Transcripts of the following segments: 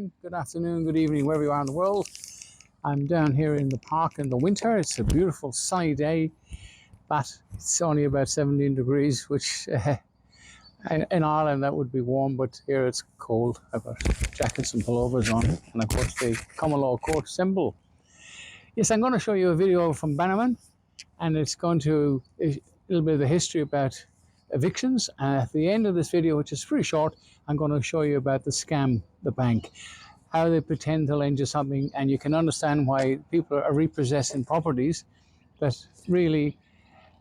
morning, good afternoon, good evening, wherever you are in the world. I'm down here in the park in the winter. It's a beautiful sunny day, but it's only about 17 degrees, which in Ireland that would be warm, but here it's cold. I've got jackets and pullovers on, and of course the common law court symbol. Yes, I'm going to show you a video from Bannerman, and it's going to a little bit of the history about evictions. And at the end of this video, which is pretty short, I'm going to show you about the scam, the bank, how they pretend to lend you something, and you can understand why people are repossessing properties that really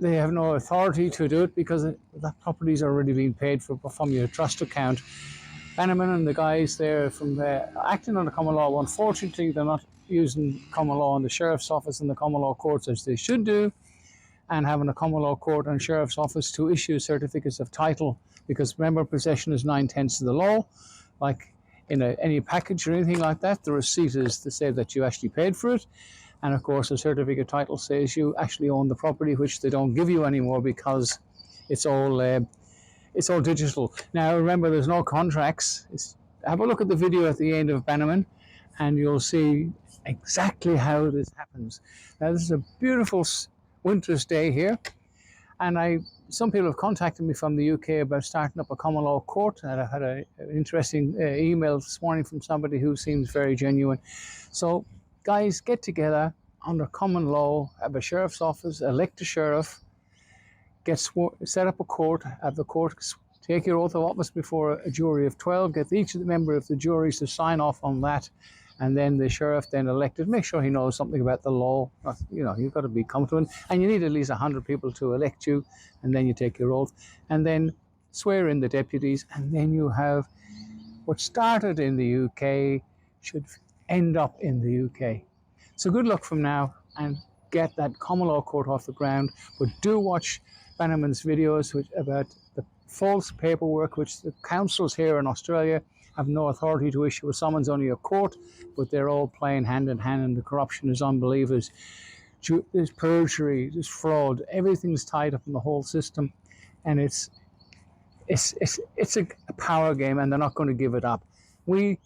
they have no authority to do it, because that property's already been paid for from your trust account. Bannerman and the guys there from acting on the common law, unfortunately they're not using common law in the sheriff's office and the common law courts as they should do, and having a common law court and sheriff's office to issue certificates of title, because remember, possession is 9/10 of the law. Like in any package or anything like that, the receipt is to say that you actually paid for it, and of course a certificate of title says you actually own the property, which they don't give you anymore because it's all digital. Now remember, there's no contracts. Have a look at the video at the end of Bannerman and you'll see exactly how this happens. Now this is a beautiful winter's day here, and some people have contacted me from the UK about starting up a common law court, and I had an interesting email this morning from somebody who seems very genuine. So guys, get together under common law, have a sheriff's office, elect a sheriff, set up a court, have the court take your oath of office before a jury of 12, get each of the member of the juries to sign off on that, and then the sheriff then elected. Make sure he knows something about the law. You've got to be comfortable, and you need at least 100 people to elect you, and then you take your oath, and then swear in the deputies, and then you have what started in the UK should end up in the UK. So good luck from now, and get that common law court off the ground. But do watch Bannerman's videos about the false paperwork, which the councils here in Australia have no authority to issue a summons, only a court, but they're all playing hand in hand, and the corruption is unbelievable. There's perjury, there's fraud, everything's tied up in the whole system, and it's a power game, and they're not going to give it up. We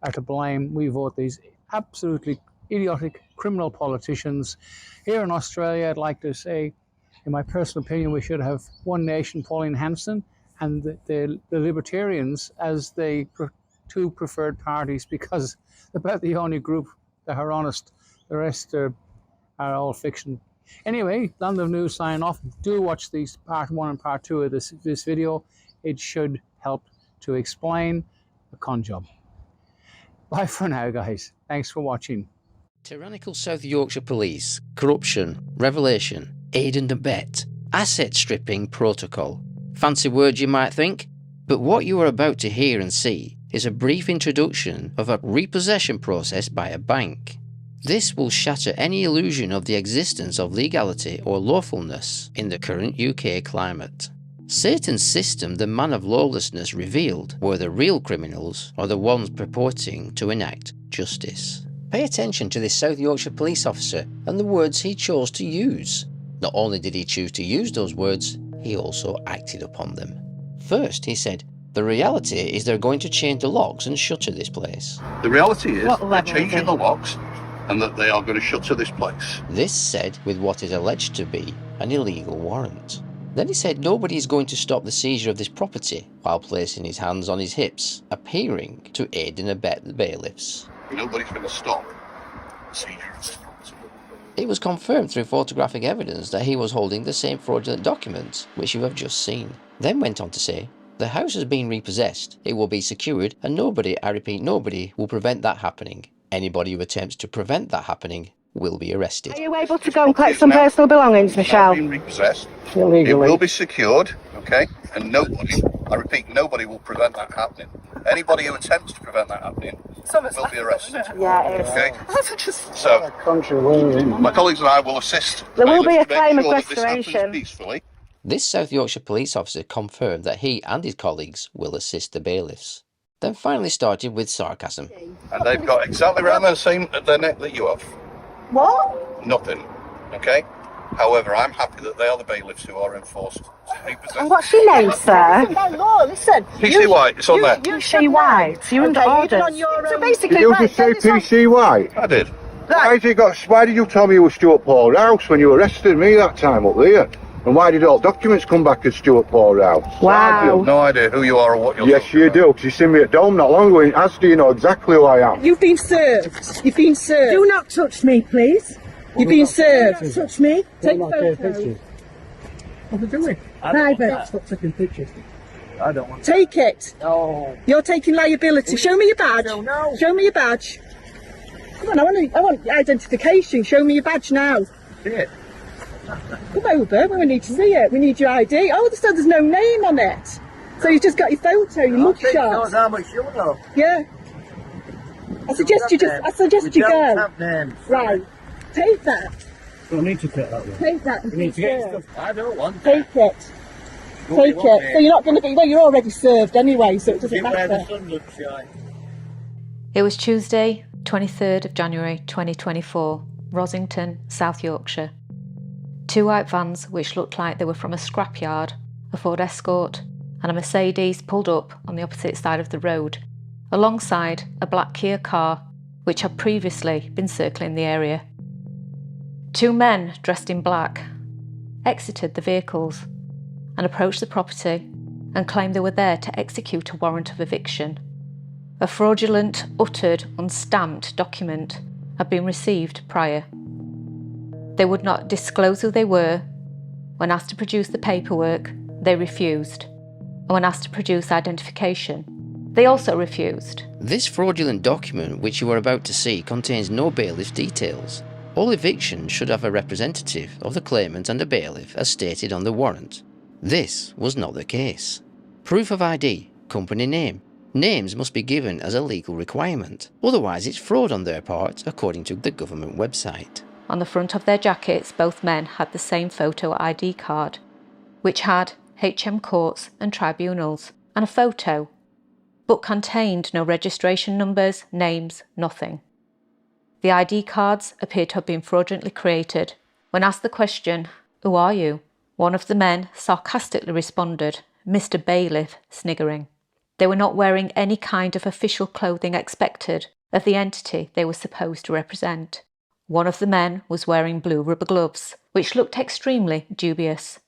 are to blame. We vote these absolutely idiotic criminal politicians. Here in Australia, I'd like to say, in my personal opinion, we should have One Nation, Pauline Hanson, and the Libertarians as the two preferred parties, because they're about the only group that are honest. The rest are all fiction. Anyway, London News sign off. Do watch these part 1 and part 2 of this video. It should help to explain the con job. Bye for now, guys. Thanks for watching. Tyrannical South Yorkshire Police, corruption, revelation, aid and abet, asset stripping protocol. Fancy words, you might think, but what you are about to hear and see is a brief introduction of a repossession process by a bank. This will shatter any illusion of the existence of legality or lawfulness in the current UK climate. Satan's system, the man of lawlessness revealed, were the real criminals or the ones purporting to enact justice. Pay attention to this South Yorkshire police officer and the words he chose to use. Not only did he choose to use those words, he also acted upon them. First, he said, "The reality is they're going to change the locks and shutter this place." The reality is they're changing the locks and that they are going to shutter this place. This said with what is alleged to be an illegal warrant. Then he said nobody is going to stop the seizure of this property, while placing his hands on his hips, appearing to aid and abet the bailiffs. Nobody's going to stop the seizure of this property. It was confirmed through photographic evidence that he was holding the same fraudulent documents which you have just seen. Then went on to say, "The house has been repossessed, it will be secured, and nobody, I repeat nobody, will prevent that happening. Anybody who attempts to prevent that happening will be arrested." Are you able to go and collect some personal belongings, Michelle? It's been repossessed. Illegally. It will be secured, okay? And nobody, I repeat, nobody will prevent that happening. Anybody who attempts to prevent that happening will be arrested. Yeah, it is. Okay? So, my colleagues and I will assist. There will be a to make claim of sure that this happens restoration. peacefully. This South Yorkshire police officer confirmed that he and his colleagues will assist the bailiffs. Then finally started with sarcasm. And they've got exactly around the same at their neck that you have. What? Nothing. Okay? However, I'm happy that they are the bailiffs who are enforced to repossess. And what's your name, sir? Listen, PC White, it's on there. PC White. You're under orders. So basically, Did you just say PC White? I did. Why did you tell me you were Stuart Paul Rouse when you arrested me that time up there? And why did all documents come back as Stuart Paul Rouse? Wow. No idea who you are or what you're Yes, you do, because you seen me at Dome not long ago in Asda, you know exactly who I am. You've been served. You've been served. Do not touch me, please. You've been served. Do not touch me. Take photos. What are they doing? Private. Stop taking pictures. I don't want Take it. No. You're taking liability. Show me your badge. No. Show me your badge. Come on, I want identification. Show me your badge now. See it. Come over. We need to see it. We need your ID. Oh, there's no name on it. So you've just got your photo, your mugshot. How much you know. Yeah. I suggest you go. Have names. Right. Take that. We don't need to take that one. Take that. We need to get stuff. I don't want Take it. Take it. So you're not going to be. Well, you're already served anyway, so it doesn't matter. It was Tuesday, 23rd of January 2024, Rosington, South Yorkshire. Two white vans, which looked like they were from a scrapyard, a Ford Escort, and a Mercedes pulled up on the opposite side of the road, alongside a black Kia car, which had previously been circling the area. Two men dressed in black exited the vehicles and approached the property and claimed they were there to execute a warrant of eviction. A fraudulent, uttered, unstamped document had been received prior. They would not disclose who they were. When asked to produce the paperwork, they refused. And when asked to produce identification, they also refused. This fraudulent document which you are about to see contains no bailiff details. All evictions should have a representative of the claimant and a bailiff as stated on the warrant. This was not the case. Proof of ID, company name. Names must be given as a legal requirement, otherwise it's fraud on their part according to the government website. On the front of their jackets, both men had the same photo ID card, which had HM courts and tribunals, and a photo, but contained no registration numbers, names, nothing. The ID cards appeared to have been fraudulently created. When asked the question, "Who are you?" one of the men sarcastically responded, "Mr. Bailiff," sniggering. They were not wearing any kind of official clothing expected of the entity they were supposed to represent. One of the men was wearing blue rubber gloves, which looked extremely dubious.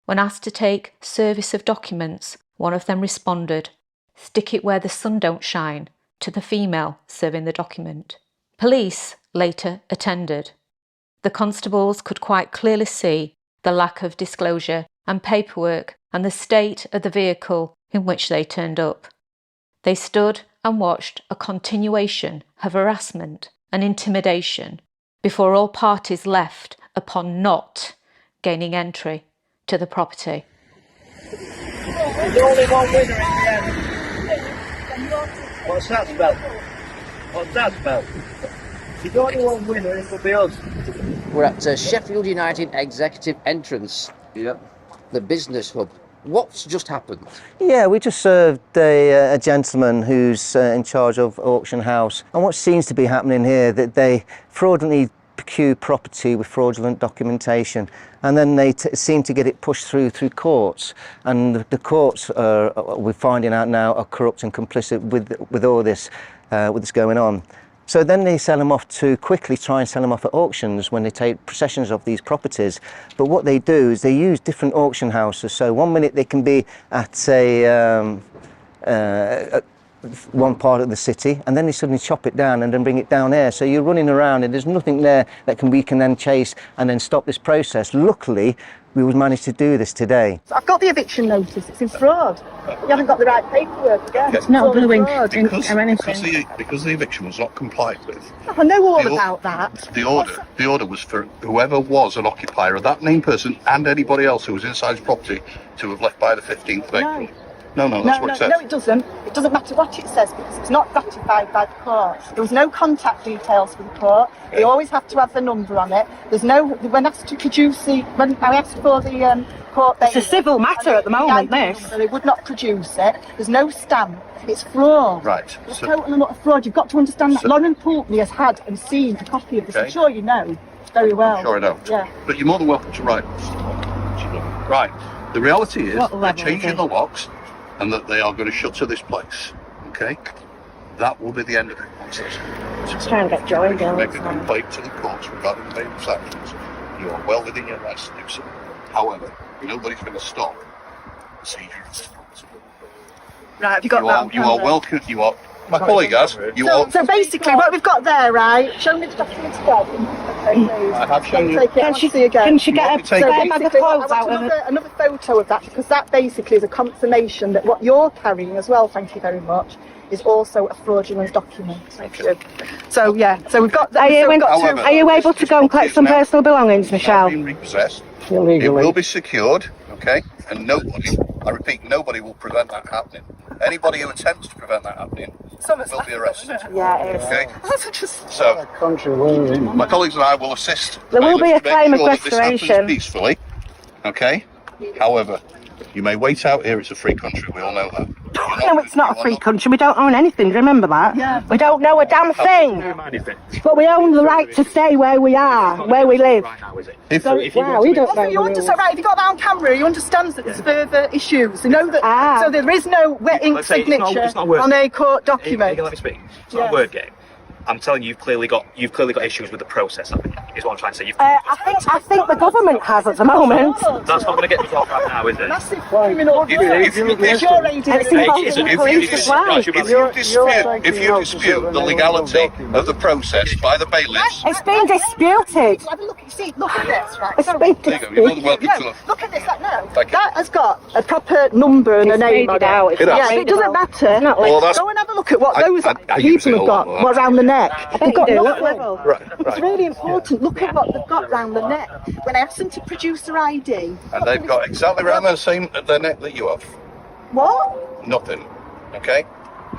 When asked to take service of documents, one of them responded, "Stick it where the sun don't shine," to the female serving the document. Police later attended. The constables could quite clearly see the lack of disclosure and paperwork and the state of the vehicle in which they turned up. They stood and watched a continuation of harassment and intimidation before all parties left upon not gaining entry to the property. There's only one winner in the end. What's that spell? What's that spell? There's only one winner, it will be us. We're at Sheffield United Executive Entrance. Yep. The business hub. What's just happened? Yeah, we just served a gentleman who's in charge of auction house, and what seems to be happening here that they fraudulently procure property with fraudulent documentation, and then they seem to get it pushed through courts, and the courts we're finding out now are corrupt and complicit with all this going on. So then they sell them off to quickly try and sell them off at auctions when they take possessions of these properties. But what they do is they use different auction houses. So one minute they can be at one part of the city, and then they suddenly chop it down and then bring it down there. So you're running around and there's nothing there that we can then chase and then stop this process. Luckily, we managed to do this today. I've got the eviction notice. It's in fraud. You haven't got the right paperwork again. It's not blue ink Because or anything. the eviction was not complied with. I know all about that. The order was for whoever was an occupier of that named person and anybody else who was inside his property to have left by the 15th of April. No, that's what it says. No, it doesn't. It doesn't matter what it says because it's not ratified by the court. There was no contact details for the court. They always have to have the number on it. There's no, when asked to produce when I asked for the court, It's a civil matter at the moment, this. They would not produce it. There's no stamp. It's fraud. Right. It's total and utter fraud. You've got to understand that Lauren Pulteney has had and seen a copy of this. I'm sure you know. very well. Sure I don't. Yeah. But you're more than welcome to write. Right. The reality is they're changing the locks and that they are going to shutter this place. Okay? That will be the end of it. Just trying to get joined in. Make a complaint to the courts regarding the bailiff's actions. You are well within your rights to do so. However, nobody's going to stop the seizure of this property. Right, have you got that? You are welcome. You are. My colleague has. You are. So basically, what we've got there, right? Show me the documents again. I have shown you. Can she see again? Can she get a Take bag Basically, of clothes I out want of it? another photo of that, because that basically is a confirmation that what you're carrying as well, thank you very much, is also a fraudulent document. Okay. So yeah, so we've got. Are you, However, are you able to go and collect some personal belongings, Michelle? Being repossessed. It will be secured, okay? And nobody, I repeat, nobody will prevent that happening. Anybody who attempts to prevent that happening will be arrested. Yeah, it is. Okay? So, my colleagues and I will assist. There will be a to make claim of sure that this happens restoration. peacefully, okay? However, you may wait out here. It's a free country. We all know that. No, it's not a free country. We don't own anything. Remember that? Yeah. We don't know a damn thing. But we own the right to stay where we are, where we live. Wow, we don't know. You understand, right? If you got that on camera, you understand that there's further issues. You know that. So there is no wet ink signature on a court document. Let me speak. It's not a word game. I'm telling you, you've clearly got issues with the process, haven't you? Is what I'm trying to say. I think the government has at the moment. That's not going to get me off right now, is it? Massive criminal. If you dispute the legality of the process by the bailiffs, It's been disputed. Have a look. You see, look at this, right? It's been there you go. You're more than welcome to No, look. look at this. That Thank you. has got a proper number and a name on it. It has. Yeah, it doesn't matter. Well, that's- Go and have a look at what those I use it people a have lot, got. What around the neck? They've got you do. nothing. What level? Right, It's right. really important. Look at what they've got round the neck. When I asked them to produce their ID. And they've got exactly around the same at their neck that you have. What? Nothing. Okay?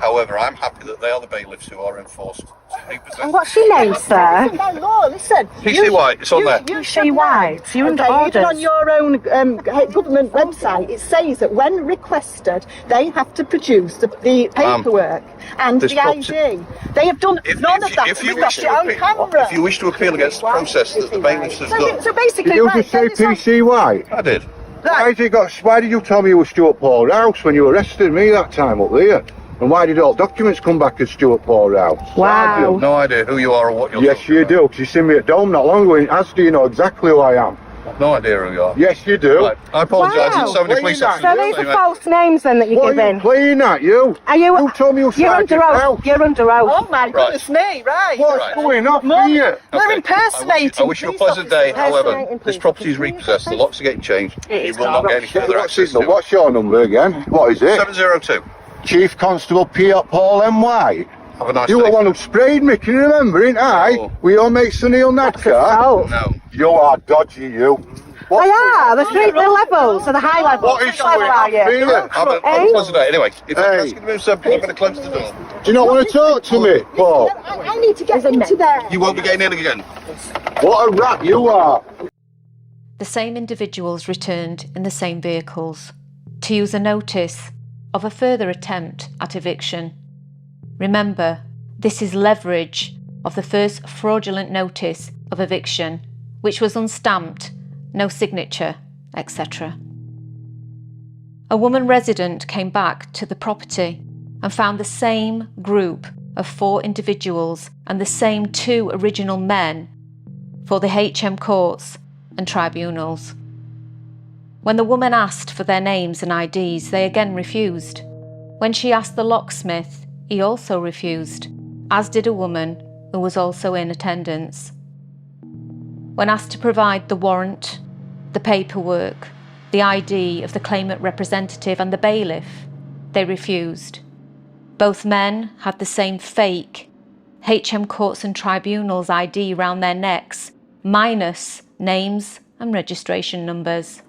However, I'm happy that they are the bailiffs who are enforced to repossess. And what's your name, sir? Listen, by law, listen. PC White, it's on there. You PC White, so you're under Even orders. on your own government website, it says that when requested, they have to produce the paperwork and this the ID. They have done none of that. If you We've got wish it to on appeal, camera. if you wish to appeal against the process that the bailiffs has done, So basically, Did you right, just say then it's PC White? I did. Why did you tell me you were Stuart Paul Rouse when you arrested me that time up there? And why did all documents come back as Stuart Paul Rouse? Wow. I have no idea who you are or what you're Yes, talking you about. do, because you seen me at Dome not long ago in Asda, you know exactly who I am. I've no idea who you are. Yes, you do. Right, I apologise. Wow. It's so many police Well, officers. So these are Anyway. false names then that you're What are you giving. playing at, you? Are you? Who told me you were You're Sergeant under oath. Rouse? You're under oath. Oh my goodness me, right. What's Right. going on More- here? They're Okay. impersonating. I wish you a police pleasant day. officers. However, Impersonating this police property is repossessed. The locks are getting changed. You will not get any further access to it. What's your number again? What is it? 702. Chief Constable P. Paul M.Y. Have a nice You were day. the one who sprayed me, can you remember, ain't I? No. With your mate Sunil Nadkar? Oh. No. You are dodgy, you. They are. The levels are the high levels. What is Which level going are on you? here? Have a pleasant day. Anyway, if you're asking to move something, I'm going to close the door. Do you not want to talk to me, Paul? I need to get into there. You won't be getting in again. What a rat you are. The same individuals returned in the same vehicles to use a notice of a further attempt at eviction. Remember, this is leverage of the first fraudulent notice of eviction, which was unstamped, no signature, etc. A woman resident came back to the property and found the same group of 4 individuals and the same 2 original men for the HM courts and tribunals. When the woman asked for their names and IDs, they again refused. When she asked the locksmith, he also refused, as did a woman who was also in attendance. When asked to provide the warrant, the paperwork, the ID of the claimant representative and the bailiff, they refused. Both men had the same fake HM courts and tribunals ID round their necks, minus names and registration numbers.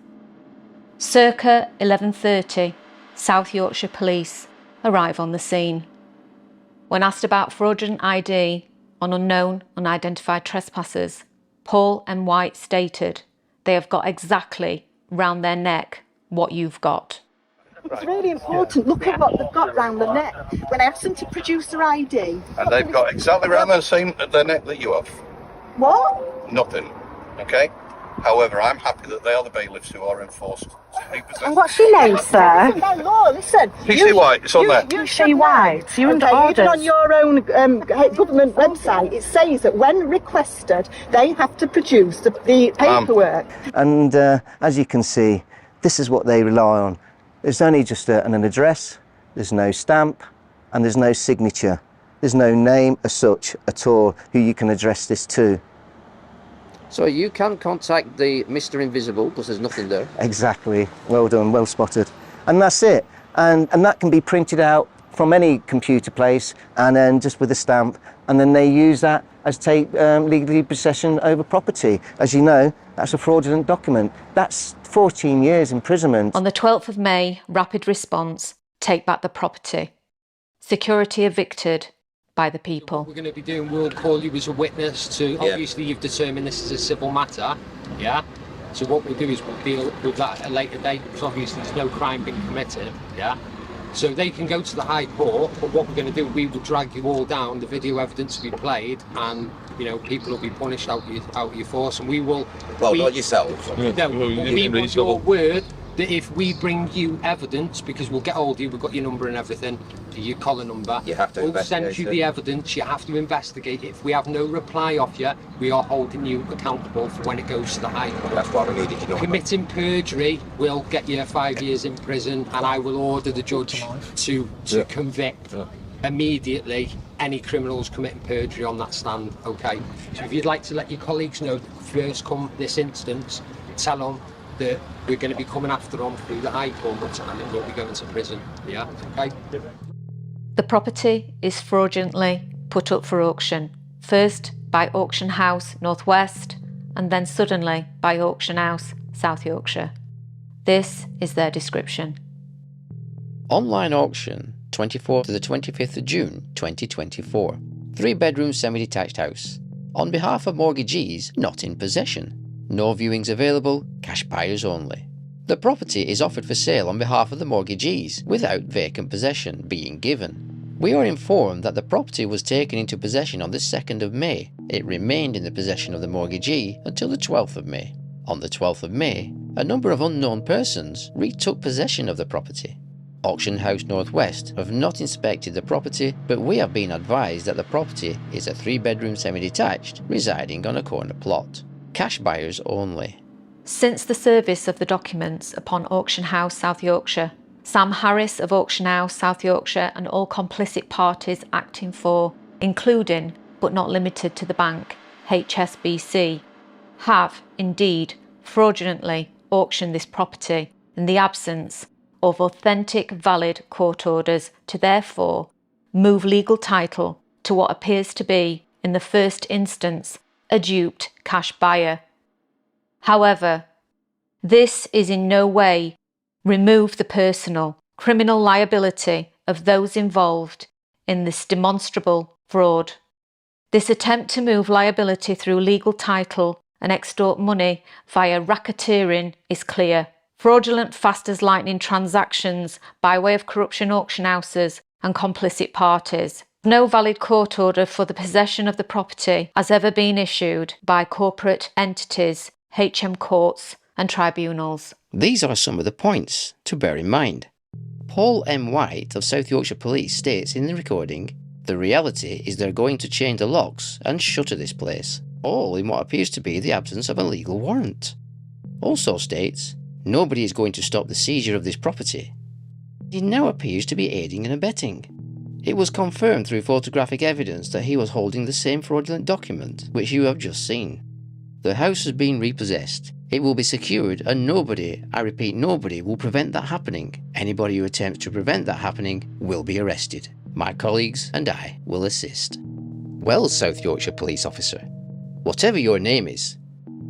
Circa 11:30, South Yorkshire Police arrive on the scene. When asked about fraudulent ID on unknown, unidentified trespassers, Paul and White stated they have got exactly round their neck what you've got. It's really important. Look at what they've got round the neck. When I asked them to produce their ID. And they've got exactly around the same at their neck that you have. What? Nothing. Okay? However, I'm happy that they are the bailiffs who are enforced to repossess. And what's your name, sir? It's their law, listen. PC White, it's on there. PC White, you're under Okay, even orders. on your own government website, it says that when requested, they have to produce the paperwork. And as you can see, this is what they rely on. There's only just an address, there's no stamp, and there's no signature. There's no name as such at all who you can address this to. So you can contact the Mr. Invisible because there's nothing there. Exactly. Well done, well spotted. And that's it. And that can be printed out from any computer place and then just with a stamp, and then they use that as take legally possession over property. As you know, that's a fraudulent document. That's 14 years imprisonment. On the 12th of May, rapid response, take back the property. Security evicted by the people. What we're going to be doing, we'll call you as a witness to, obviously you've determined this is a civil matter, yeah? So what we'll do is we'll deal with that at a later date, because obviously there's no crime being committed, yeah? So they can go to the High Court, but what we're going to do, we will drag you all down, the video evidence will be played, and, you know, people will be punished out of your force, and we will... Well, not yourselves. No, we want your word that if we bring you evidence, because we'll get hold of you, we've got your number and everything, your collar number, you have to we'll send you the evidence, you have to investigate it. If we have no reply off you, we are holding you accountable for when it goes to the High Court. That's what I needed to know. Committing perjury will get you 5 years in prison, and I will order the judge to convict immediately any criminals committing perjury on that stand, okay? So if you'd like to let your colleagues know, first come this instance, tell them that we're going to be coming after them through the High Court and then they'll be going to prison, yeah, okay? The property is fraudulently put up for auction, first by Auction House North West and then suddenly by Auction House South Yorkshire. This is their description. Online auction, 24th to the 25th of June 2024. 3-bedroom semi-detached house. On behalf of mortgagees not in possession. No viewings available, cash buyers only. The property is offered for sale on behalf of the mortgagees without vacant possession being given. We are informed that the property was taken into possession on the 2nd of May. It remained in the possession of the mortgagee until the 12th of May. On the 12th of May, a number of unknown persons retook possession of the property. Auction House North West have not inspected the property, but we have been advised that the property is a 3-bedroom semi-detached residing on a corner plot. Cash buyers only. Since the service of the documents upon Auction House South Yorkshire, Sam Harris of Auction House South Yorkshire and all complicit parties acting for, including but not limited to the bank, HSBC, have indeed fraudulently auctioned this property in the absence of authentic valid court orders to therefore move legal title to what appears to be, in the first instance, a duped cash buyer. However, this is in no way remove the personal, criminal liability of those involved in this demonstrable fraud. This attempt to move liability through legal title and extort money via racketeering is clear. Fraudulent fast as lightning transactions by way of corruption auction houses and complicit parties. No valid court order for the possession of the property has ever been issued by corporate entities, HM courts and tribunals. These are some of the points to bear in mind. Paul M. White of South Yorkshire Police states in the recording, "The reality is they're going to change the locks and shutter this place, all in what appears to be the absence of a legal warrant." Also states, "Nobody is going to stop the seizure of this property." He now appears to be aiding and abetting. It was confirmed through photographic evidence that he was holding the same fraudulent document which you have just seen. The house has been repossessed. It will be secured and nobody, I repeat nobody, will prevent that happening. Anybody who attempts to prevent that happening will be arrested. My colleagues and I will assist. Well, South Yorkshire Police Officer, whatever your name is,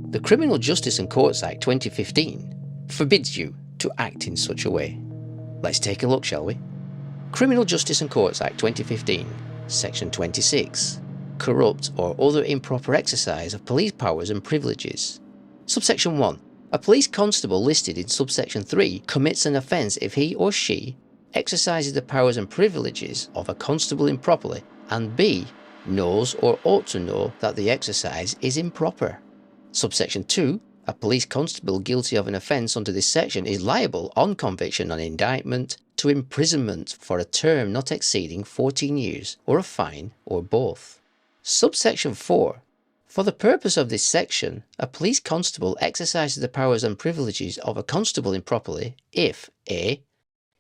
the Criminal Justice and Courts Act 2015 forbids you to act in such a way. Let's take a look, shall we? Criminal Justice and Courts Act 2015, Section 26. Corrupt or other improper exercise of police powers and privileges. Subsection 1. A police constable listed in subsection 3 commits an offence if he or she exercises the powers and privileges of a constable improperly, and B. knows or ought to know that the exercise is improper. Subsection 2. A police constable guilty of an offence under this section is liable, on conviction and indictment, to imprisonment for a term not exceeding 14 years, or a fine, or both. Subsection 4. For the purpose of this section, a police constable exercises the powers and privileges of a constable improperly if a.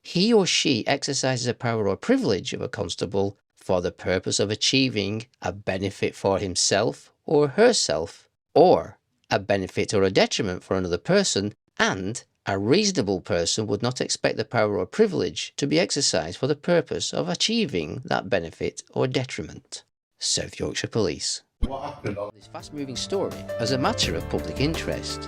He or she exercises a power or privilege of a constable for the purpose of achieving a benefit for himself or herself, or a benefit or a detriment for another person, and a reasonable person would not expect the power or privilege to be exercised for the purpose of achieving that benefit or detriment. South Yorkshire Police. What happened on This fast-moving story as a matter of public interest.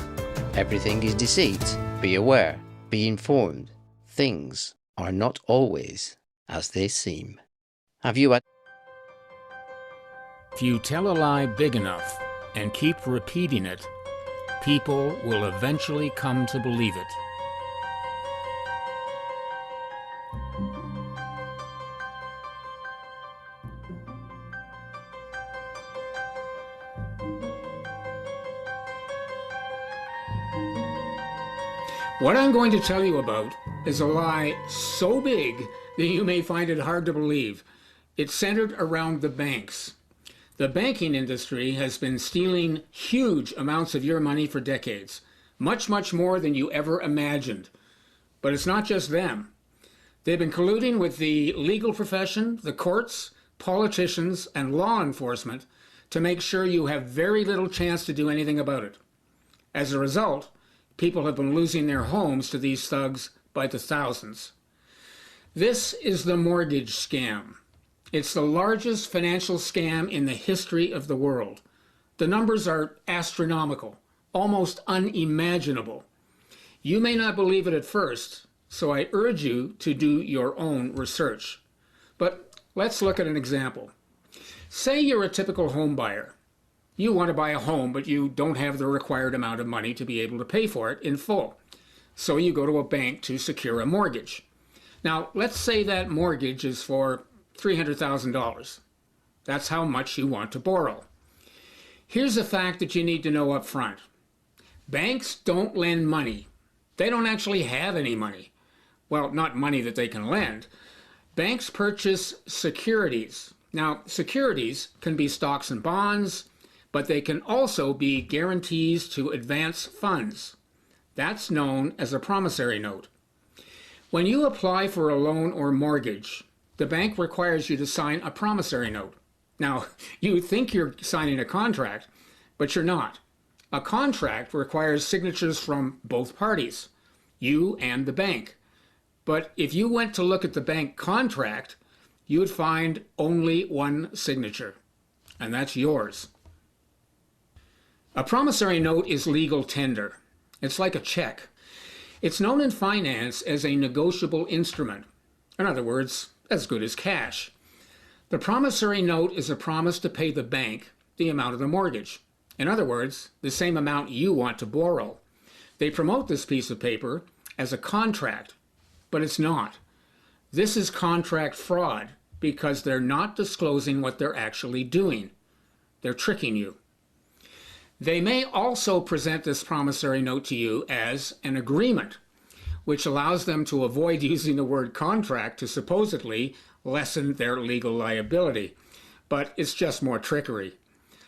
Everything is deceit. Be aware. Be informed. Things are not always as they seem. Have you had... If you tell a lie big enough and keep repeating it, people will eventually come to believe it. What I'm going to tell you about is a lie so big that you may find it hard to believe. It's centered around the banks. The banking industry has been stealing huge amounts of your money for decades, much more than you ever imagined. But it's not just them. They've been colluding with the legal profession, the courts, politicians, and law enforcement to make sure you have very little chance to do anything about it. As a result, people have been losing their homes to these thugs by the thousands. This is the mortgage scam. It's the largest financial scam in the history of the world. The numbers are astronomical, almost unimaginable. You may not believe it at first, so I urge you to do your own research. But let's look at an example. Say you're a typical home buyer. You want to buy a home, but you don't have the required amount of money to be able to pay for it in full. So you go to a bank to secure a mortgage. Now, let's say that mortgage is for $300,000. That's how much you want to borrow. Here's a fact that you need to know up front. Banks don't lend money. They don't actually have any money. Well, not money that they can lend. Banks purchase securities. Now, securities can be stocks and bonds, but they can also be guarantees to advance funds. That's known as a promissory note. When you apply for a loan or mortgage, the bank requires you to sign a promissory note. Now, you think you're signing a contract, but you're not. A contract requires signatures from both parties, you and the bank. But if you went to look at the bank contract, you would find only one signature, and that's yours. A promissory note is legal tender. It's like a check. It's known in finance as a negotiable instrument. In other words, as good as cash. The promissory note is a promise to pay the bank the amount of the mortgage. In other words, the same amount you want to borrow. They promote this piece of paper as a contract, but it's not. This is contract fraud because they're not disclosing what they're actually doing. They're tricking you. They may also present this promissory note to you as an agreement, which allows them to avoid using the word contract to supposedly lessen their legal liability. But it's just more trickery.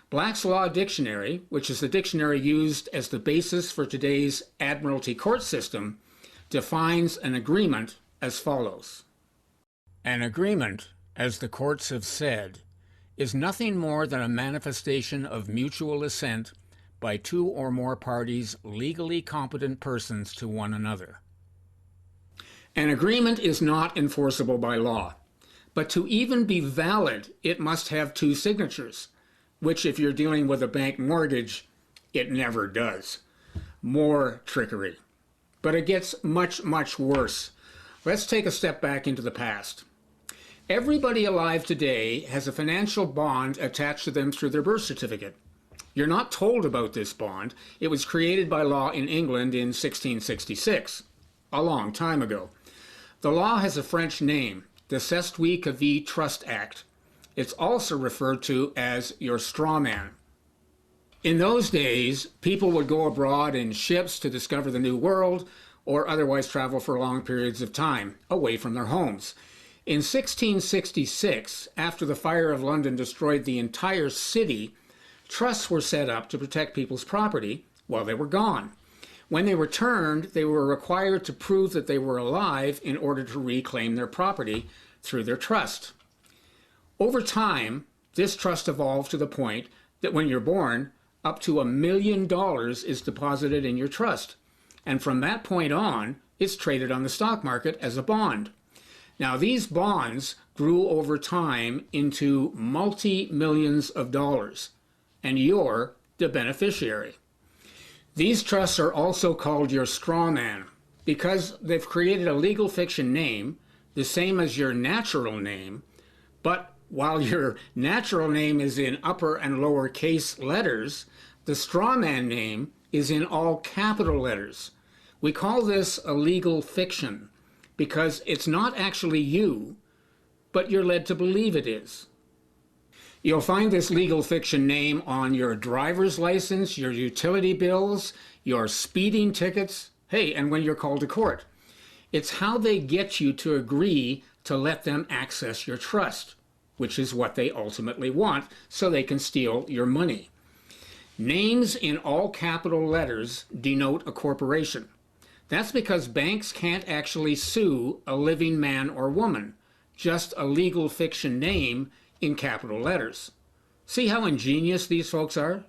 Black's Law Dictionary, which is the dictionary used as the basis for today's Admiralty court system, defines an agreement as follows. An agreement, as the courts have said, is nothing more than a manifestation of mutual assent by two or more parties, legally competent persons to one another. An agreement is not enforceable by law, but to even be valid, it must have two signatures, which if you're dealing with a bank mortgage, it never does. More trickery. But it gets much worse. Let's take a step back into the past. Everybody alive today has a financial bond attached to them through their birth certificate. You're not told about this bond. It was created by law in England in 1666, a long time ago. The law has a French name, the Cestui-que-vie Trust Act. It's also referred to as your straw man. In those days, people would go abroad in ships to discover the New World or otherwise travel for long periods of time away from their homes. In 1666, after the fire of London destroyed the entire city, trusts were set up to protect people's property while they were gone. When they returned, they were required to prove that they were alive in order to reclaim their property through their trust. Over time, this trust evolved to the point that when you're born, up to $1 million is deposited in your trust. And from that point on, it's traded on the stock market as a bond. Now, these bonds grew over time into multi-millions of dollars, and you're the beneficiary. These trusts are also called your straw man because they've created a legal fiction name, the same as your natural name, but while your natural name is in upper and lower case letters, the straw man name is in all capital letters. We call this a legal fiction because it's not actually you, but you're led to believe it is. You'll find this legal fiction name on your driver's license, your utility bills, your speeding tickets, hey, and when you're called to court. It's how they get you to agree to let them access your trust, which is what they ultimately want, so they can steal your money. Names in all capital letters denote a corporation. That's because banks can't actually sue a living man or woman, just a legal fiction name in capital letters. See how ingenious these folks are?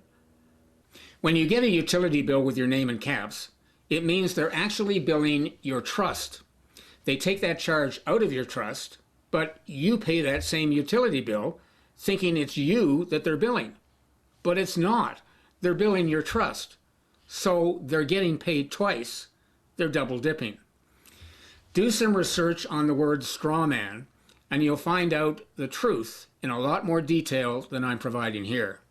When you get a utility bill with your name in caps, it means they're actually billing your trust. They take that charge out of your trust, but you pay that same utility bill thinking it's you that they're billing. But it's not. They're billing your trust. So they're getting paid twice. They're double dipping. Do some research on the word straw man, and you'll find out the truth in a lot more detail than I'm providing here.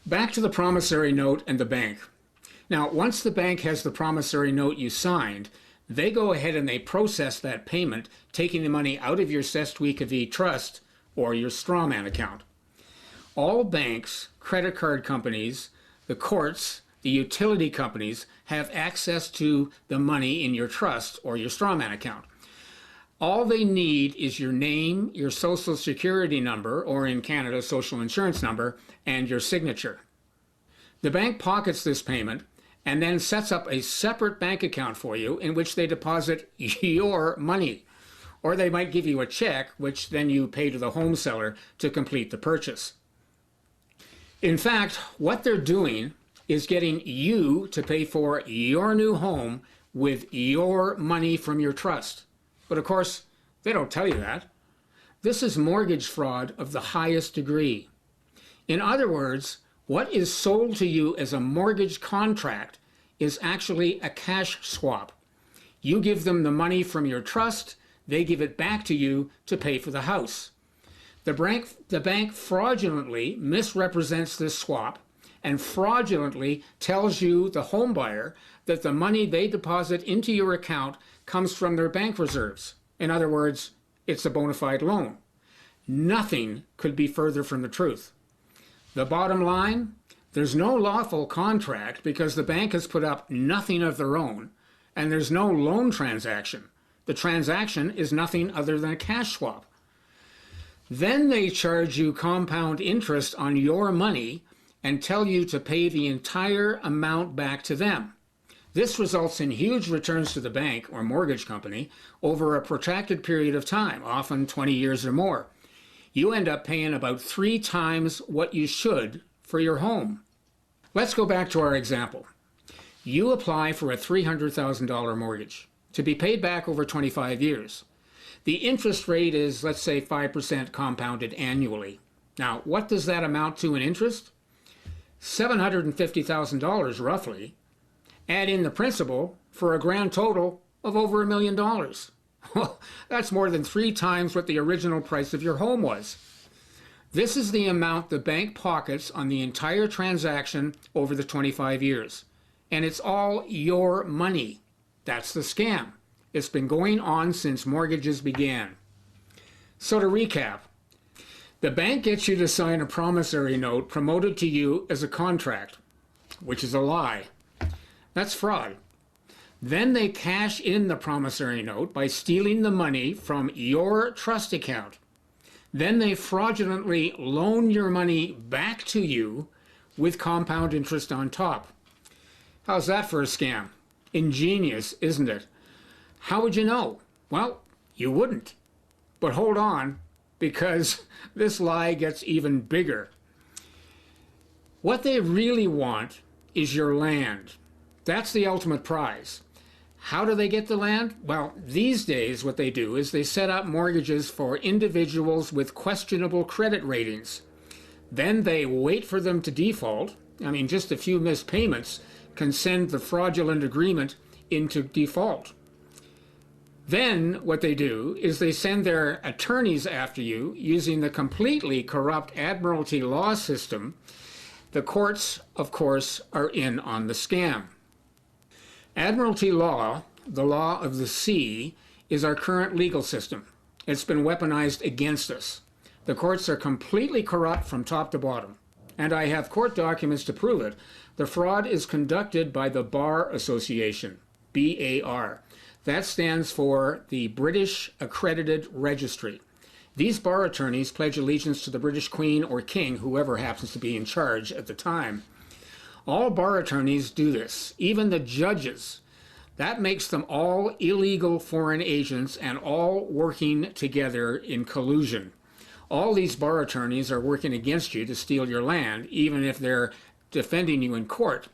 Back to the promissory note and the bank. Now, once the bank has the promissory note you signed, they go ahead and they process that payment, taking the money out of your Sestui trust or your strawman account. All banks, credit card companies, the courts, the utility companies have access to the money in your trust or your strawman account. All they need is your name, your social security number, or in Canada, social insurance number, and your signature. The bank pockets this payment and then sets up a separate bank account for you in which they deposit your money. Or they might give you a check, which then you pay to the home seller to complete the purchase. In fact, what they're doing is getting you to pay for your new home with your money from your trust. But of course, they don't tell you that. This is mortgage fraud of the highest degree. In other words, what is sold to you as a mortgage contract is actually a cash swap. You give them the money from your trust, they give it back to you to pay for the house. The bank fraudulently misrepresents this swap and fraudulently tells you, the home buyer, that the money they deposit into your account comes from their bank reserves. In other words, it's a bona fide loan. Nothing could be further from the truth. The bottom line, there's no lawful contract because the bank has put up nothing of their own, and there's no loan transaction. The transaction is nothing other than a cash swap. Then they charge you compound interest on your money and tell you to pay the entire amount back to them. This results in huge returns to the bank or mortgage company over a protracted period of time, often 20 years or more. You end up paying about 3 times what you should for your home. Let's go back to our example. You apply for a $300,000 mortgage to be paid back over 25 years. The interest rate is, let's say, 5% compounded annually. Now, what does that amount to in interest? $750,000 roughly. Add in the principal for a grand total of over $1 million. Well, that's more than 3 times what the original price of your home was. This is the amount the bank pockets on the entire transaction over the 25 years. And it's all your money. That's the scam. It's been going on since mortgages began. So to recap, The bank gets you to sign a promissory note promoted to you as a contract, which is a lie. That's fraud. Then they cash in the promissory note by stealing the money from your trust account. Then they fraudulently loan your money back to you with compound interest on top. How's that for a scam? Ingenious, isn't it? How would you know? Well, you wouldn't. But hold on, because this lie gets even bigger. What they really want is your land. That's the ultimate prize. How do they get the land? Well, these days what they do is they set up mortgages for individuals with questionable credit ratings. Then they wait for them to default. I mean, just a few missed payments can send the fraudulent agreement into default. Then what they do is they send their attorneys after you using the completely corrupt admiralty law system. The courts, of course, are in on the scam. Admiralty law, the law of the sea, is our current legal system. It's been weaponized against us. The courts are completely corrupt from top to bottom. And I have court documents to prove it. The fraud is conducted by the Bar Association, BAR. That stands for the British Accredited Registry. These bar attorneys pledge allegiance to the British Queen or King, whoever happens to be in charge at the time. All bar attorneys do this, even the judges. That makes them all illegal foreign agents and all working together in collusion. All these bar attorneys are working against you to steal your land, even if they're defending you in court.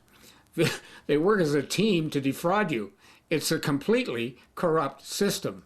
They work as a team to defraud you. It's a completely corrupt system.